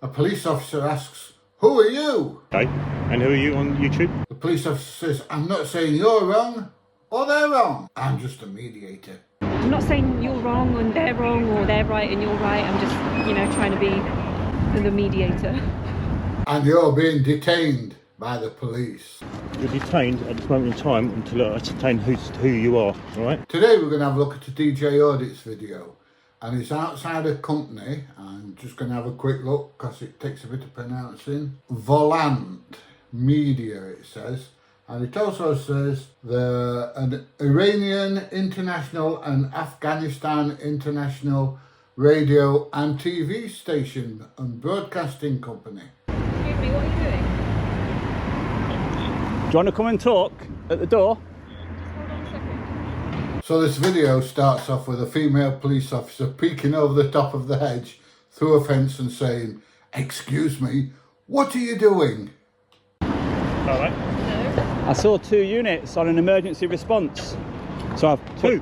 A police officer asks, "Who are you?" Okay, and who are you on YouTube? The police officer says, "I'm not saying you're wrong or they're wrong. I'm just a mediator." I'm not saying you're wrong and they're wrong, or they're right and you're right. I'm just, trying to be the mediator. And you're being detained by the police. You're detained at this moment in time until I ascertain who you are, alright? Today we're going to have a look at a DJ Audits video. And it's outside a company. I'm just going to have a quick look because it takes a bit of pronouncing. Volant Media, it says. And it also says they're an Iranian international and Afghanistan international radio and TV station and broadcasting company. Excuse me, what are you doing? Do you want to come and talk at the door? Hold on a second. So this video starts off with a female police officer peeking over the top of the hedge through a fence and saying, "Excuse me, what are you doing?" Alright. I saw 2 units on an emergency response. So I've put, 2?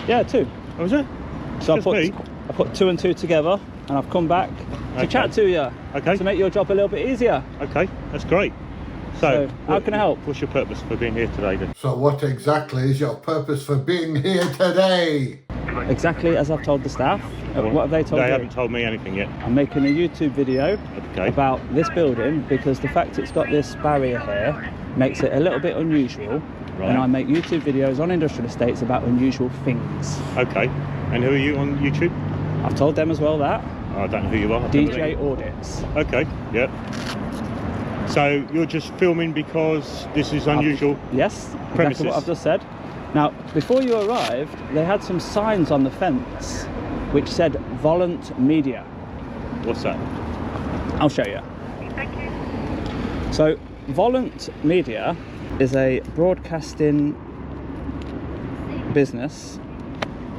Yeah, 2. Oh, was it? So Just me? I put 2 and 2 together, and I've come back to chat to you. Okay. To make your job a little bit easier. Okay, that's great. So how can I help? What's your purpose for being here today then? So what exactly is your purpose for being here today? Exactly as I've told the staff. What have they told you? They haven't told me anything yet. I'm making a YouTube video about this building because the fact it's got this barrier here makes it a little bit unusual. Right. And I make YouTube videos on industrial estates about unusual things. Okay, and who are you on YouTube? I've told them as well that. I don't know who you are. DJ Audits. Okay, yeah. So you're just filming because this is unusual? Yes, premises. exactly what I've just said. Now, before you arrived, they had some signs on the fence which said Volant Media. What's that? I'll show you. Thank you. So, Volant Media is a broadcasting business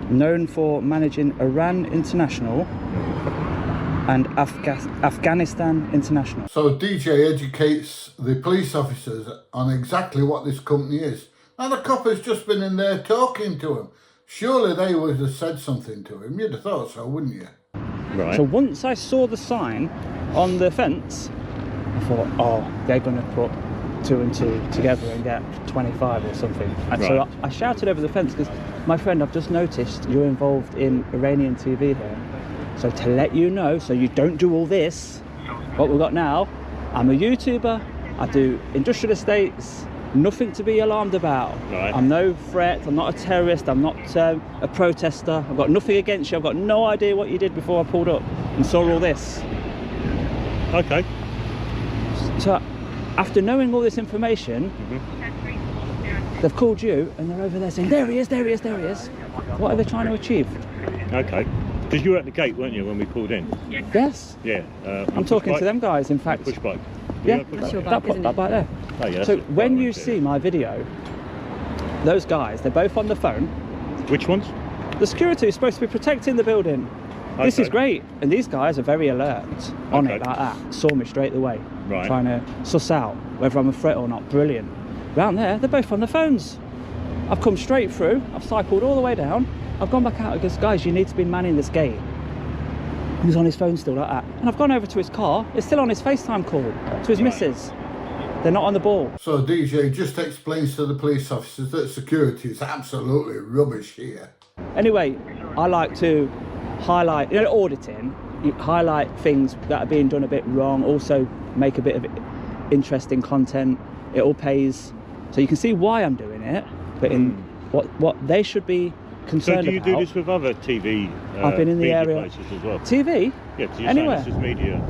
known for managing Iran International and Afghanistan International. So DJ educates the police officers on exactly what this company is. Now the cop has just been in there talking to him. Surely they would have said something to him. You'd have thought so, wouldn't you? Right. So once I saw the sign on the fence, I thought, oh, they're going to put 2 and 2 together and get 25 or something. And so Right. I shouted over the fence because, my friend, I've just noticed you're involved in Iranian TV here. So to let you know, so you don't do all this, what we've got now, I'm a YouTuber, I do industrial estates, nothing to be alarmed about. Right. I'm no threat, I'm not a terrorist, I'm not a protester, I've got nothing against you, I've got no idea what you did before I pulled up and saw all this. Okay. So after knowing all this information, they've called you and they're over there saying, there he is, there he is, there he is. What are they trying to achieve? Okay. Because you were at the gate, weren't you, when we pulled in? Yes. Yeah. I'm talking to them guys, in fact. Push bike. Yeah, That's your that bike, isn't it? bike there. Oh, yeah, So that's when right, you yeah. see my video, those guys, they're both on the phone. Which ones? The security is supposed to be protecting the building. This is Okay. great. And these guys are very alert on Okay. it like that. Saw me straight away. Right. Trying to suss out whether I'm a threat or not. Brilliant. Round there, they're both on the phones. I've come straight through. I've cycled all the way down. I've gone back out and goes, guys, you need to be manning this gate. He's on his phone still like that. And I've gone over to his car. It's still on his FaceTime call to his missus. They're not on the ball. So DJ just explains to the police officers that security is absolutely rubbish here. Anyway, I like to highlight, auditing, you highlight things that are being done a bit wrong, also make a bit of interesting content. It all pays. So you can see why I'm doing it, but in what they should be concerned So do you about. do this with other TV I've been in the media area. places as well? TV? Yeah, because you're Anywhere. saying this is media.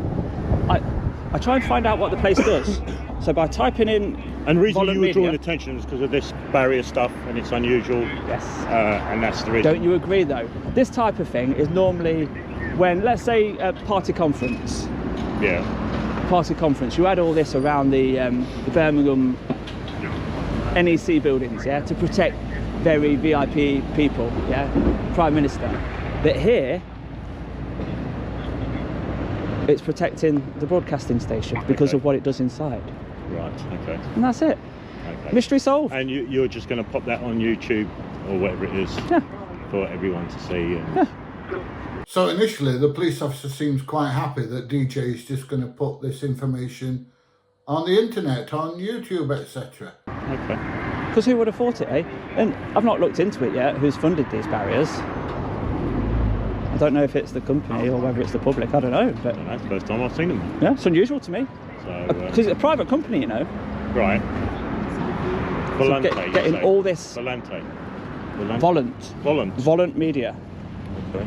I try and find out what the place does. So by typing in And the reason Volant you were drawing Media- attention is because of this barrier stuff and it's unusual. Yes. And that's the reason. Don't you agree though? This type of thing is normally when, let's say, a party conference. Yeah. You had all this around the Birmingham NEC buildings, yeah, to protect very VIP people, yeah, Prime Minister. But here, it's protecting the broadcasting station because Okay. of what it does inside. Right, okay. And that's it. Okay. Mystery solved. And you're just going to pop that on YouTube or whatever it is Yeah. for everyone to see. And Yeah. So initially, the police officer seems quite happy that DJ is just going to put this information on the internet, on YouTube, etc. Okay. Because who would have thought it, eh? And I've not looked into it yet, who's funded these barriers. I don't know if it's the company or whether it's the public, I don't know. But That's the first time I've seen them. yeah, it's unusual to me. So, Because it's a private company, you know. right. So Volante, getting you say? all this... Volante. Volant Media. Okay.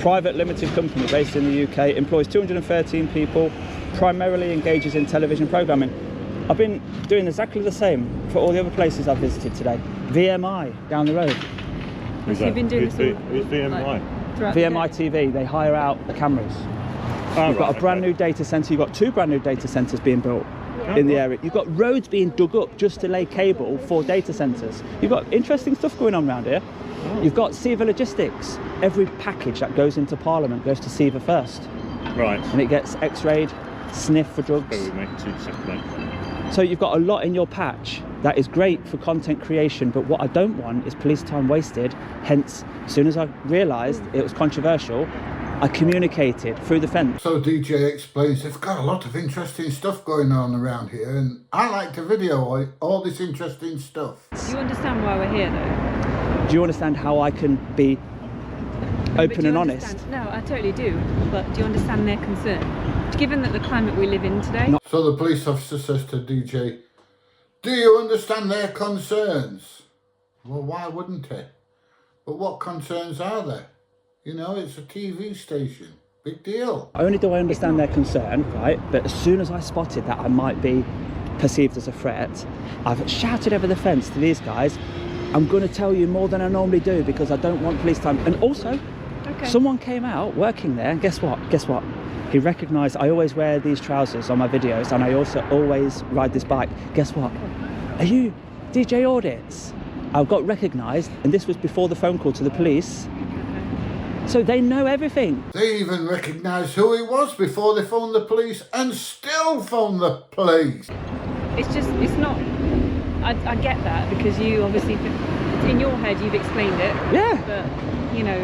Private limited company based in the UK, employs 213 people, primarily engages in television programming. I've been doing exactly the same for all the other places I've visited today. VMI down the road. Who's So you've been doing Who's this all, Who's VMI? like, throughout the VMI day? TV, they hire out the cameras. Oh, You've got right, a brand okay. new data centre, you've got 2 brand new data centres being built Oh, in the right. area. You've got roads being dug up just to lay cable for data centres. You've got interesting stuff going on around here. Oh. You've got Seva Logistics. Every package that goes into Parliament goes to Seva first. Right. And it gets x-rayed, sniffed for drugs. Bear with me 2 seconds, mate. So you've got a lot in your patch that is great for content creation, but what I don't want is police time wasted. Hence, as soon as I realised it was controversial, I communicated through the fence. So DJ explains they've got a lot of interesting stuff going on around here, and I like to video all this interesting stuff. Do you understand why we're here though? Do you understand how I can be But open do you and honest? understand- No, I totally do. But do you understand their concern? Given that the climate we live in today, Not- So the police officer says to DJ, do you understand their concerns? Well, why wouldn't he? But what concerns are there? You know, it's a TV station. Big deal. Not only do I understand their concern, right, but as soon as I spotted that I might be perceived as a threat, I've shouted over the fence to these guys, I'm going to tell you more than I normally do because I don't want police time. And also, okay. someone came out working there, and guess what? Guess what? He recognised I always wear these trousers on my videos, and I also always ride this bike. Guess what? Are you DJ Audits? I got recognised, and this was before the phone call to the police. So they know everything. They even recognised who he was before they phoned the police, and still phoned the police. It's just, it's not. I get that because you obviously, in your head, you've explained it. Yeah. But you know,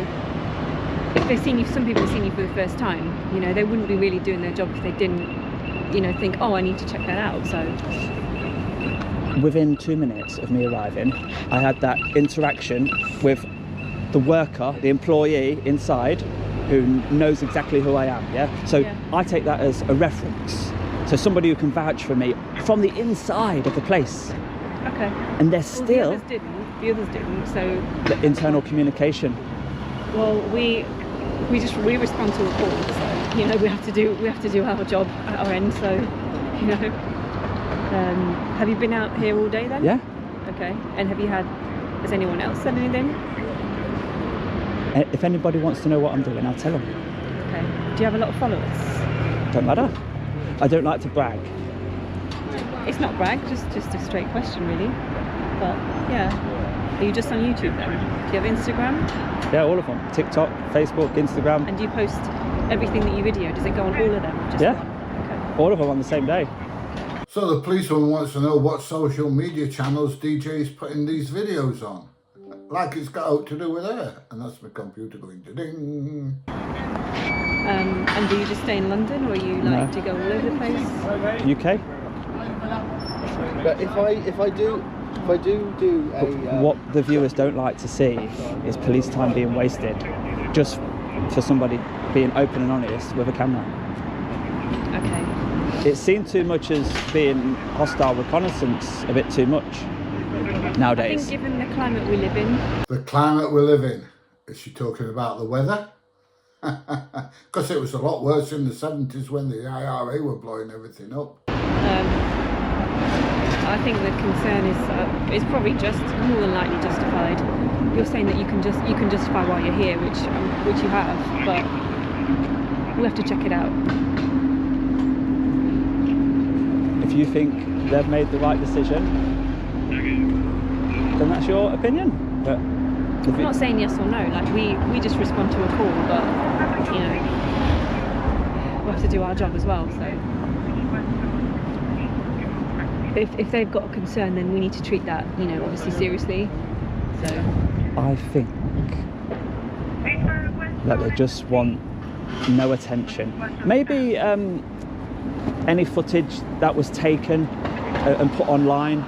if they've seen you, some people have seen you for the first time. You know, they wouldn't be really doing their job if they didn't, you know, think, oh, I need to check that out. So. Within 2 minutes of me arriving, I had that interaction with the worker, the employee inside, who knows exactly who I am, yeah? So Yeah. I take that as a reference. So somebody who can vouch for me from the inside of the place. Okay. And they're Well, still the others didn't. The others didn't. So. the internal communication. Well, we respond to reports. So, you know, we have to do our job at our end. So, you know. Have you been out here all day then? Yeah? Okay. And has anyone else said anything? If anybody wants to know what I'm doing, I'll tell them. Okay. Do you have a lot of followers? Don't matter. I don't like to brag. It's not brag, just a straight question really. But yeah. Are you just on YouTube then? Do you have Instagram? Yeah, all of them. TikTok, Facebook, Instagram. And do you post everything that you video? Does it go on all of them? Or just Yeah. one? Okay. All of them on the same day. So the policewoman wants to know what social media channels DJ is putting these videos on. Like it's got out to do with her. And that's my computer going ding. And do you just stay in London, or you like to go all over the place? UK? But if I do a What the viewers don't like to see is police time being wasted just for somebody being open and honest with a camera. Okay. It's seen too much as being hostile reconnaissance a bit too much I think nowadays. given the climate we live in, The climate we live in. Is she talking about the weather? Because it was a lot worse in the 70s when the IRA were blowing everything up. I think the concern is probably just more than likely justified. You're saying that you can justify why you're here, which you have, but we'll have to check it out. If you think they've made the right decision, then that's your opinion. But I'm not saying yes or no. Like we just respond to a call, but you know, we'll have to do our job as well. So. If they've got a concern, then we need to treat that, you know, obviously seriously. So I think that they just want no attention. Maybe any footage that was taken and put online,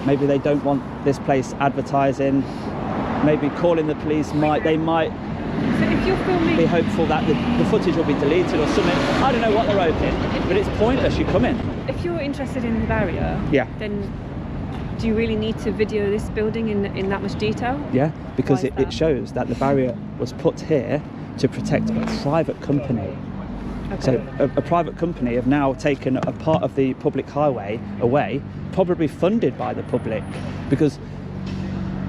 maybe they don't want this place advertising. Maybe calling the police they might So if you're filming, be hopeful that the footage will be deleted or something. I don't know what they're hoping, but it's pointless. You come in. if you're interested in the barrier, Yeah. then do you really need to video this building in that much detail? Yeah, because Why is it that? shows that the barrier was put here to protect a private company. Okay. So a private company have now taken a part of the public highway away, probably funded by the public, because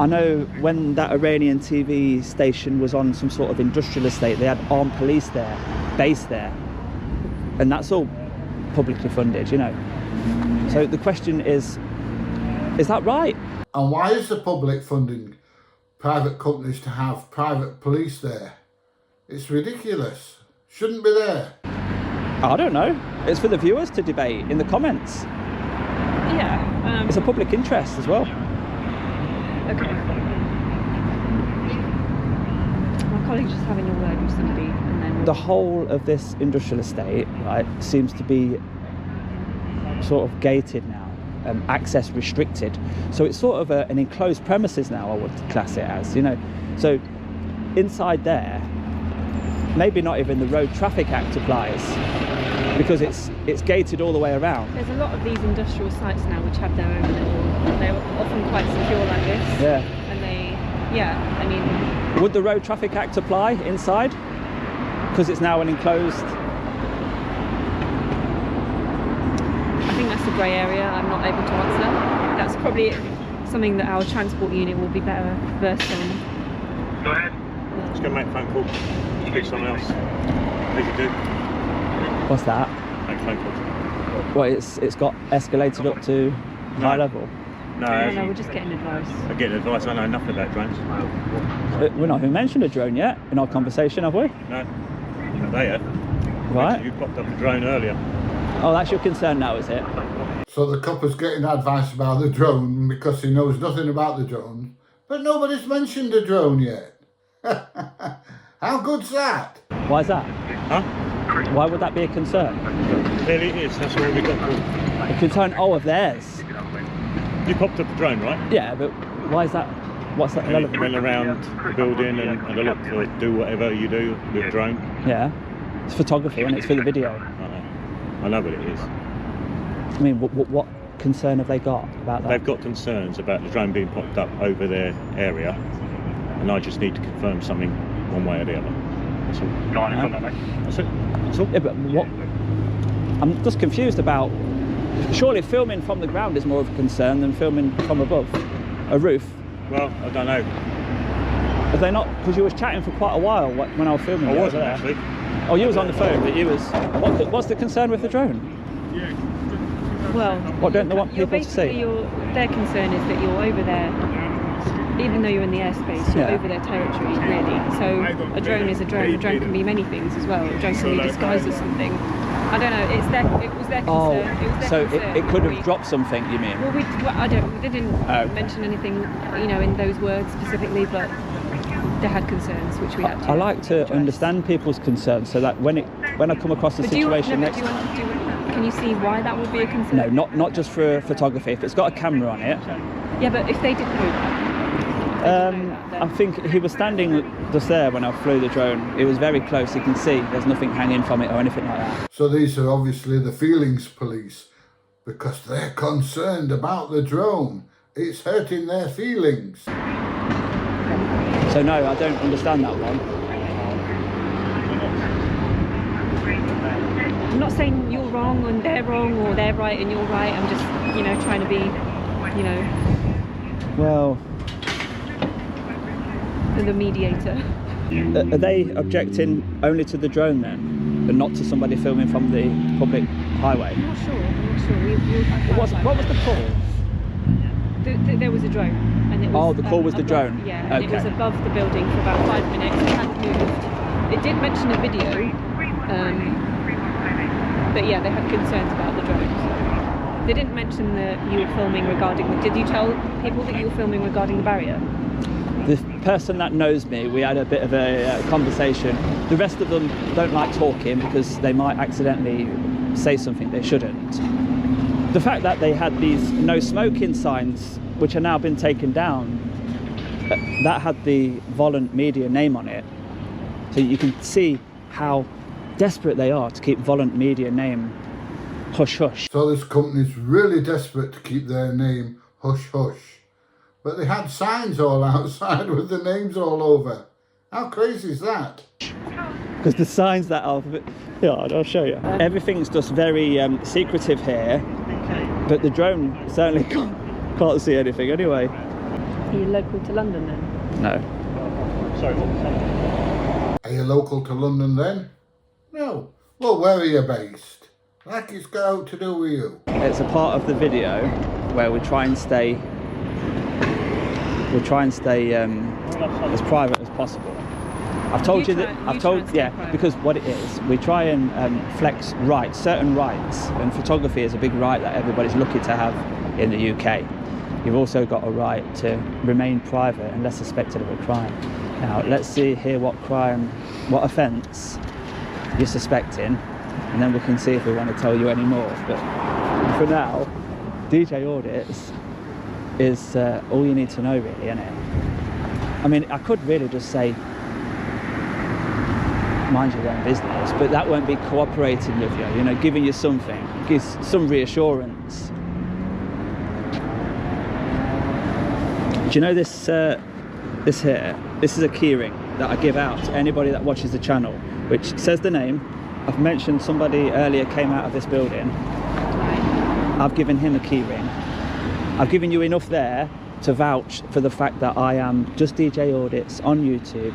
I know when that Iranian TV station was on some sort of industrial estate, they had armed police there, based there, and that's all publicly funded, you know. So the question is that right? And why is the public funding private companies to have private police there? It's ridiculous. Shouldn't be there. I don't know. It's for the viewers to debate in the comments. Yeah. It's a public interest as well. Okay. My colleague's just having a word with somebody, and then The whole of this industrial estate, right, seems to be sort of gated now, access restricted. So it's sort of an enclosed premises now, I would class it as, you know. So inside there, maybe not even the Road Traffic Act applies, because it's gated all the way around. there's a lot of these industrial sites now which have their own little. They're often quite secure like this. Yeah. And I mean, Would the Road Traffic Act apply inside? Because it's now an enclosed. I think that's a grey area. I'm not able to answer. That's probably something that our transport unit will be better versed on. Go ahead. Just go make a phone call. Speak to someone else. As you do. What's that? Make a phone call. Well, it's got escalated up to high level. No, we're just getting advice. I get advice. I know nothing about drones. We're not even mentioned a drone yet in our conversation, have we? No. They have. Right. You popped up a drone earlier. Oh, that's your concern now, is it? So the copper's getting advice about the drone because he knows nothing about the drone, but nobody's mentioned the drone yet. How good's that? Why is that? Huh? Why would that be a concern? Clearly it is. That's where we got called. A concern, of theirs. You popped up a drone, right? Yeah, but why is that? What's that And you relevant? went around the building and had a look for do whatever you do with a drone. Yeah, it's photography and it's for the video. I know what it is. I mean, what concern have they got about that? They've got concerns about the drone being popped up over their area, and I just need to confirm something one way or the other. That's all. That's it. That's all. Yeah, but what? I'm just confused about. Surely filming from the ground is more of a concern than filming from above a roof. Well, I don't know. Have they not? Because you was chatting for quite a while when I was filming. I you wasn't over there. actually. Oh, you was on the phone, but you was. What's the concern with the drone? Well, What don't they want people to see? Their concern is that you're over there, even though you're in the airspace, you're Yeah. over their territory, really. So a drone is a drone. A drone can be many things as well. A drone can be disguised as something. I don't know. It was their concern. Oh, it was their so concern. it could have dropped something, you mean? Well, they didn't Okay. mention anything, in those words specifically, but they had concerns which we had to. I like to address. understand people's concerns so that when I come across a But situation do can you see why that would be a concern? no, not just for photography. If it's got a camera on it, Yeah, but if they didn't know that. I think he was standing just there when I flew the drone. It was very close. You can see there's nothing hanging from it or anything like that. So these are obviously the feelings police because they're concerned about the drone. It's hurting their feelings. So no, I don't understand that one. I'm not saying you're wrong and they're wrong, or they're right and you're right. I'm just, trying to be, Well, the mediator. are they objecting only to the drone then, and not to somebody filming from the public highway? I'm not sure. What was the call? There was a drone, and it was. Oh, the call was the above- drone. Yeah, and it was Okay. above the building for about 5 minutes. It hadn't moved. It did mention a video, but yeah, they had concerns about the drone. So. They didn't mention that you were filming regarding. Did you tell people that you were filming regarding the barrier? person that knows me, we had a bit of a conversation. The rest of them don't like talking because they might accidentally say something they shouldn't. The fact that they had these no smoking signs, which are now been taken down, that had the Volant Media name on it. So you can see how desperate they are to keep Volant Media name hush hush. So this company's really desperate to keep their name hush hush. But they had signs all outside with the names all over. How crazy is that? Because the signs that are... Yeah, I'll show you. Everything's just very secretive here. But the drone certainly can't see anything anyway. Are you local to London then? No. Sorry, what was that? Are you local to London then? No. Well, where are you based? Like it's got out to do with you. It's a part of the video where we try and stay as private as possible. I've told you that. Yeah, because what it is, we try and flex certain rights, and photography is a big right that everybody's lucky to have in the UK. You've also got a right to remain private unless suspected of a crime. Now, let's see here what offence you're suspecting, and then we can see if we want to tell you any more. But for now, DJ Audits is all you need to know, really, isn't it? I mean, I could really just say, mind your own business, but that won't be cooperating with you, giving you something, gives some reassurance. Do you know this here? This is a keyring that I give out to anybody that watches the channel, which says the name. I've mentioned somebody earlier came out of this building. I've given him a keyring. I've given you enough there to vouch for the fact that I am just DJ Audits on YouTube.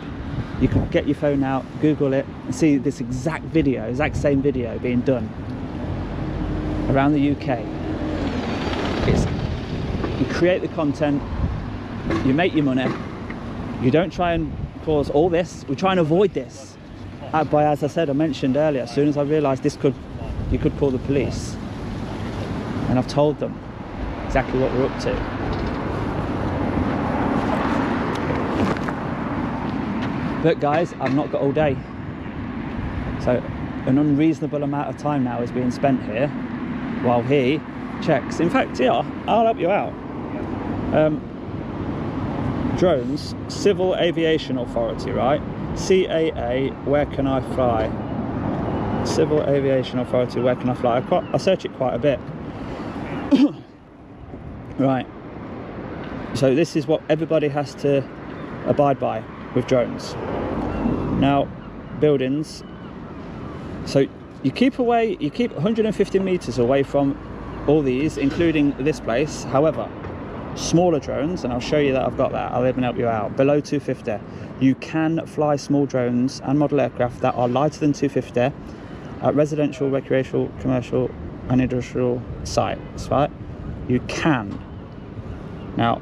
You can get your phone out, Google it, and see this exact same video being done around the UK. You create the content, you make your money, you don't try and cause all this. We try and avoid this. But as I said, I mentioned earlier, as soon as I realised you could call the police, and I've told them exactly what we're up to. But guys, I've not got all day. So an unreasonable amount of time now is being spent here while he checks. In fact, yeah, I'll help you out. Drones, Civil Aviation Authority, right? CAA, where can I fly? Civil Aviation Authority, where can I fly? I search it quite a bit. Right. So this is what everybody has to abide by with drones. Now, buildings. So you keep 150 meters away from all these, including this place. However, smaller drones, and I'll show you that I've got that, I'll even help you out, below 250. You can fly small drones and model aircraft that are lighter than 250 at residential, recreational, commercial and industrial sites, right? You can. Now,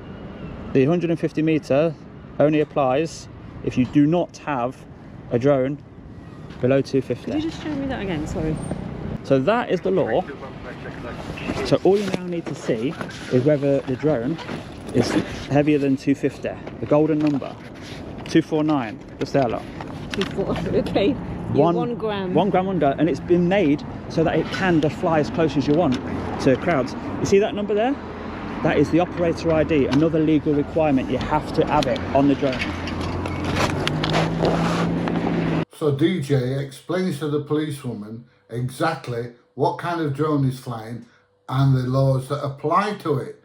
the 150 meter only applies if you do not have a drone below 250. Could you just show me that again, sorry? So that is the law. So all you now need to see is whether the drone is heavier than 250. The golden number, 249, just there, look. 249, okay. 1 gram. 1 gram under, and it's been made so that it can just fly as close as you want to crowds. You see that number there? That is the operator ID, another legal requirement. You have to have it on the drone. So DJ explains to the policewoman exactly what kind of drone he's flying and the laws that apply to it.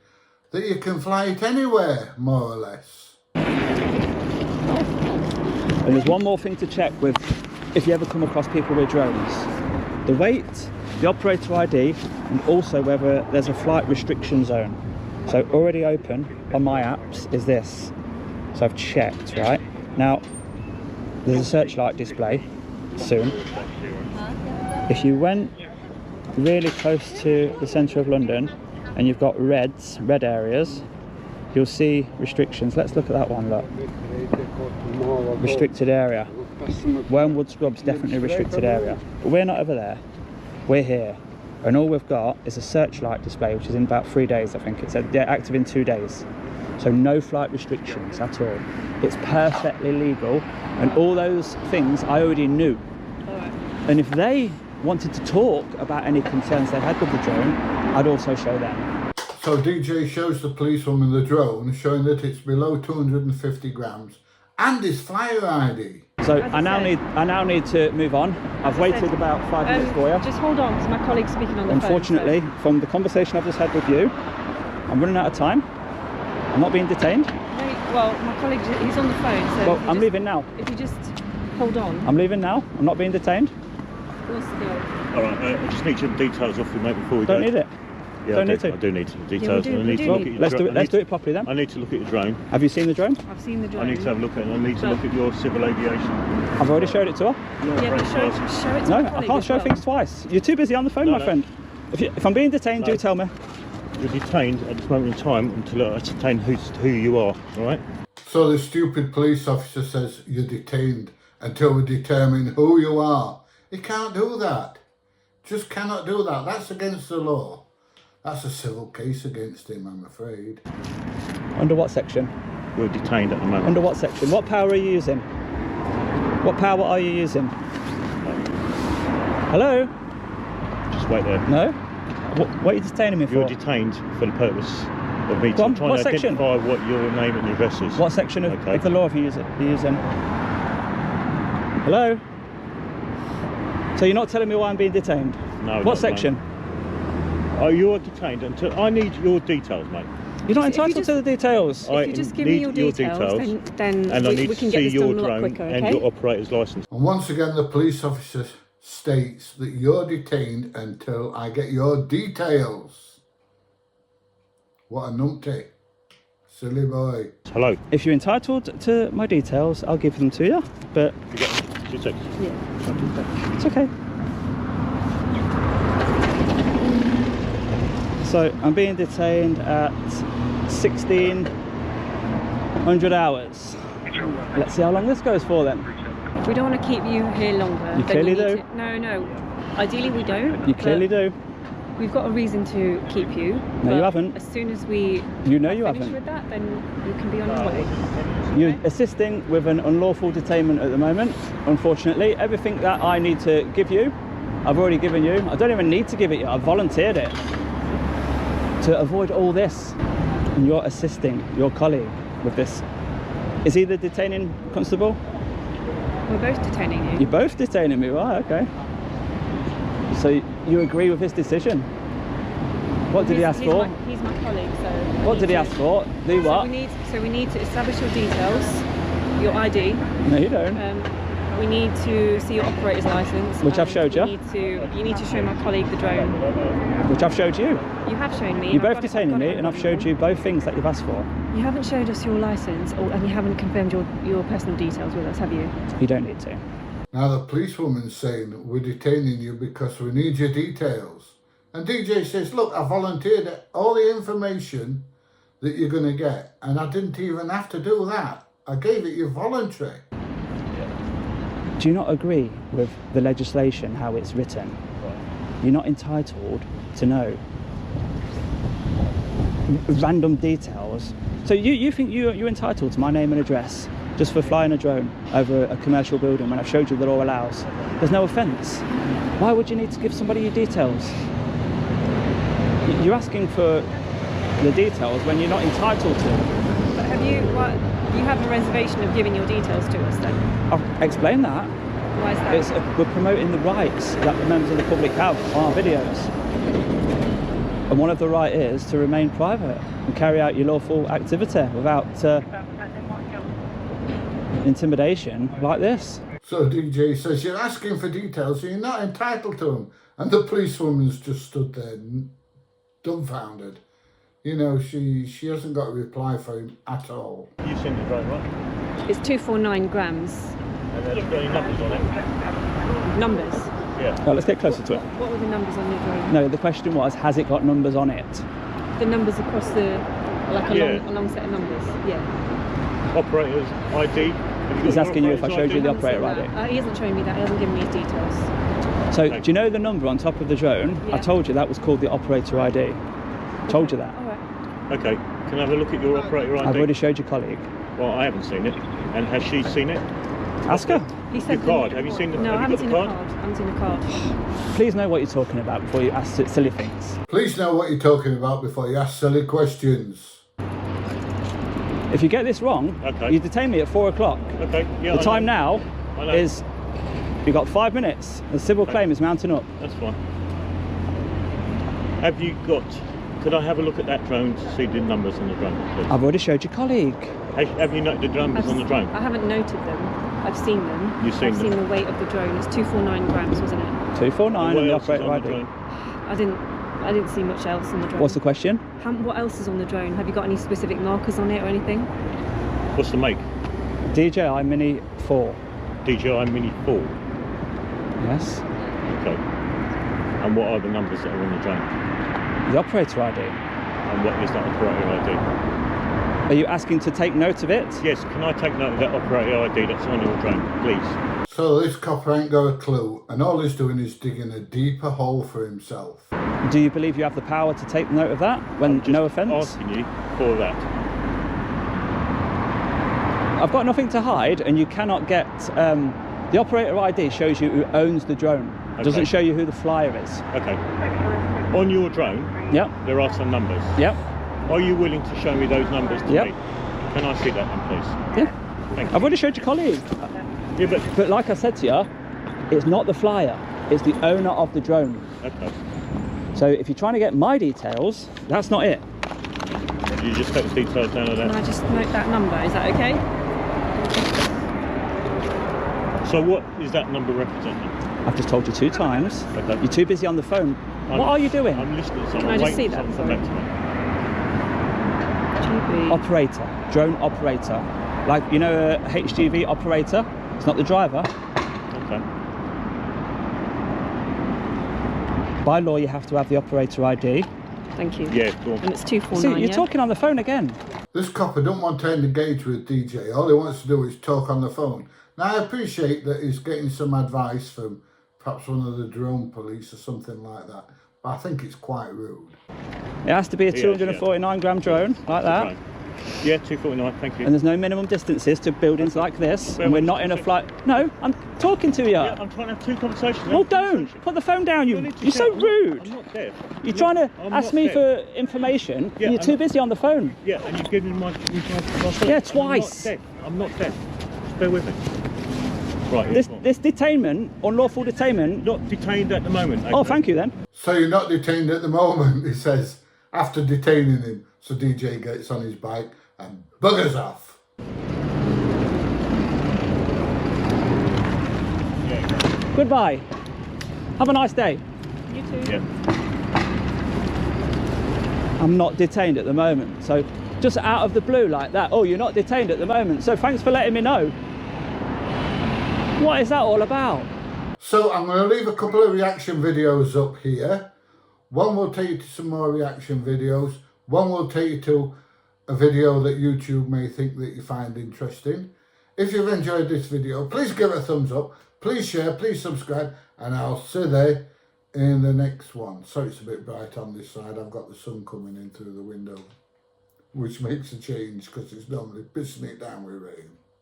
That you can fly it anywhere, more or less. And there's one more thing to check with if you ever come across people with drones. The weight, the operator ID, and also whether there's a flight restriction zone. So already open on my apps is this. So I've checked, right? Now, there's a searchlight display soon. If you went really close to the centre of London and you've got red areas, you'll see restrictions. Let's look at that one, look. Restricted area. Wormwood Scrub's definitely a restricted area. But we're not over there. We're here. And all we've got is a searchlight display, which is in about 3 days, I think. It's active in 2 days. So no flight restrictions at all. It's perfectly legal, and all those things I already knew. And if they wanted to talk about any concerns they had with the drone, I'd also show them. So DJ shows the policewoman the drone, showing that it's below 250 grams and his flyer ID. So I now need to move on. I've waited about 5 minutes for you. Just hold on, because my colleague's speaking on the Unfortunately, phone. from the conversation I've just had with you, I'm running out of time. I'm not being detained. Well, my colleague, he's on the phone, so... Well, I'm leaving now. If you just hold on. I'm leaving now. I'm not being detained. What's the deal? Alright, I just need some details off you, mate, before we go. Don't need it. Yeah, Don't need to. I do need some details. Yeah, we do- and I need we to do look need- at your Let's do dro- it. Let's do it properly then. I need to look at your drone. Have you seen the drone? I've seen the drone. I need to have a look at it, and I need to look at your civil aviation. I've already showed it to her. Yeah, but show it to No, my I colleague can't as show well. things twice. You're too busy on the phone, my No. friend. If I'm being detained, No. do tell me. You're detained at this moment in time until I ascertain who you are, alright? So the stupid police officer says you're detained until we determine who you are. He can't do that. Just cannot do that. That's against the law. That's a civil case against him, I'm afraid. Under what section? You're detained at the moment. Under what section? What power are you using? What power are you using? Hello? Just wait there. No? What are you detaining me for? You're detained for the purpose of me Go on, trying what to section? identify what your name and address is. What section of the law are you using? Hello? So you're not telling me why I'm being detained? No. What section? Oh, you're detained until I need your details, mate. You're not If you entitled to the details. I If you just give me need your your details, then and I need we to can see get this your done a lot drone quicker, and okay? your operator's license. And once again, the police officer states that you're detained until I get your details. What a numpty. Silly boy. Hello. If you're entitled to my details, I'll give them to you, but You got 2 seconds. Yeah. it's okay. So I'm being detained at 1600 hours. Let's see how long this goes for then. We don't want to keep you here longer. You than clearly need do. to- No. Ideally we don't. You clearly but do. We've got a reason to keep you. No, you but haven't. As soon as we You know you finish haven't. with that, then you can be on your way. You're assisting with an unlawful detainment at the moment, unfortunately. Everything that I need to give you, I've already given you. I don't even need to give it you, I've volunteered it. To avoid all this. And you're assisting your colleague with this. Is he the detaining constable? We're both detaining you. You're both detaining me, right, okay. So you agree with his decision? What did he ask for? He's my colleague, so... What did he ask for? Do So what? we need to establish your details, your ID. No, you don't. We need to see your operator's license. Which I've and showed you. You need to show my colleague the drone. Which I've showed you. You have shown me. You're I've both got it- detaining got me it and on I've showed you both things that you've asked for. You haven't showed us your license, and you haven't confirmed your personal details with us, have you? You don't need to. Now the policewoman's saying we're detaining you because we need your details. And DJ says, look, I volunteered all the information that you're going to get. And I didn't even have to do that. I gave it you voluntary. Do you not agree with the legislation, how it's written? You're not entitled to know random details. So you think you're entitled to my name and address just for flying a drone over a commercial building when I've showed you the law allows? There's no offence. Why would you need to give somebody your details? You're asking for the details when you're not entitled to. But you have a reservation of giving your details to us then? I'll explain that. Why is that? We're promoting the rights that the members of the public have on our videos. And one of the right is to remain private and carry out your lawful activity without intimidation like this. So DJ says, you're asking for details, so you're not entitled to them. And the policewoman's just stood there dumbfounded. You know, she hasn't got a reply for him at all. You've seen the drone, right? It's 249 grams. And there's got any numbers on it? Numbers. Yeah. Right, let's get closer to it. What were the numbers on your drone? No, the question was, has it got numbers on it? The numbers across the, like Yeah. a long set of numbers. Yeah. Operator's ID. Have He's got asking you if I operator's showed you the I haven't seen operator that. ID. He hasn't shown me that. He hasn't given me his details. So, Okay. do you know the number on top of the drone? I Yeah. told you that was called the operator ID. Told you that. All right. Okay, can I have a look at your operator ID? I've already showed your colleague. Well, I haven't seen it. And has she seen it? Ask her. He said Your card, have you seen the No, I have you haven't got seen the the card? card. I haven't seen the card. Please know what you're talking about before you ask silly things. Please know what you're talking about before you ask silly questions. If you get this wrong, Okay. you detain me at 4 o'clock. Okay, yeah. The I time know. now I know. is, you've got 5 minutes. The civil Okay. claim is mounting up. That's fine. Have you got... Could I have a look at that drone to see the numbers on the drone, please? I've already showed your colleague. Have you noted the numbers on the drone? I haven't noted them. I've seen them. You've seen I've them? seen the weight of the drone. It's 249 grams, wasn't it? 249 What and the else is operator on the ID. drone? I didn't see much else on the drone. What's the question? What else is on the drone? Have you got any specific markers on it or anything? What's the make? DJI Mini 4. DJI Mini 4. Yes. Okay. And what are the numbers that are on the drone? The operator ID. And what is that operator ID? Are you asking to take note of it? Yes, can I take note of that operator ID that's on your drone, please? So this copper ain't got a clue, and all he's doing is digging a deeper hole for himself. Do you believe you have the power to take note of that when I'm just no offence? asking you for that. I've got nothing to hide, and you cannot get. The operator ID shows you who owns the drone. It doesn't Okay. show you who the flyer is. Okay. On your drone, Yep. there are some numbers. Yep. Are you willing to show me those numbers to Yep. me? Can I see that then, please? Yeah. Thank you. I've already showed your colleague. Yeah, but... But like I said to you, it's not the flyer. It's the owner of the drone. Okay. So if you're trying to get my details, that's not it. You just take the details down of Can that. I just note that number? Is that okay? So what is that number representing? I've just told you 2 times. Okay. You're too busy on the phone. I'm- What are you doing? I'm listening to Can someone. I just waiting see for that? something Sorry. back to me. GB. Operator, drone operator. Like, you know, a HGV operator? It's not the driver. Okay. By law, you have to have the operator ID. Thank you. Yeah, go on. And it's 249. See, you're yeah? talking on the phone again. This copper don't want to engage with DJ. All he wants to do is talk on the phone. Now I appreciate that he's getting some advice from perhaps one of the drone police or something like that, but I think it's quite rude. It has to be a Yeah, 249 gram drone, like that. Right. Yeah, 249, thank you. And there's no minimum distances to buildings like this. Well, And we're not in a flight. No, I'm talking to you. Yeah, I'm trying to have 2 conversations. Well, don't. Put the phone down. You need to You're so shout. I'm rude. not deaf. You're trying to I'm ask not me deaf. for information. Yeah, and you're I'm too not- busy on the phone. Yeah, and you've given me my phone. Yeah, twice. I'm not deaf. Just bear with me. Right, This go on. this detainment, unlawful detainment. Not detained at the moment. Oh, okay? thank you then. So you're not detained at the moment, he says, after detaining him. So DJ gets on his bike and buggers off. Yeah, Goodbye. Have a nice day. You too. yeah. I'm not detained at the moment. So just out of the blue like that. Oh, you're not detained at the moment. So thanks for letting me know. What is that all about? So I'm going to leave a couple of reaction videos up here. One will take you to some more reaction videos. One will take you to a video that YouTube may think that you find interesting. If you've enjoyed this video, please give it a thumbs up. Please share, please subscribe, and I'll see you there in the next one. Sorry it's a bit bright on this side. I've got the sun coming in through the window, which makes a change because it's normally pissing it down with rain.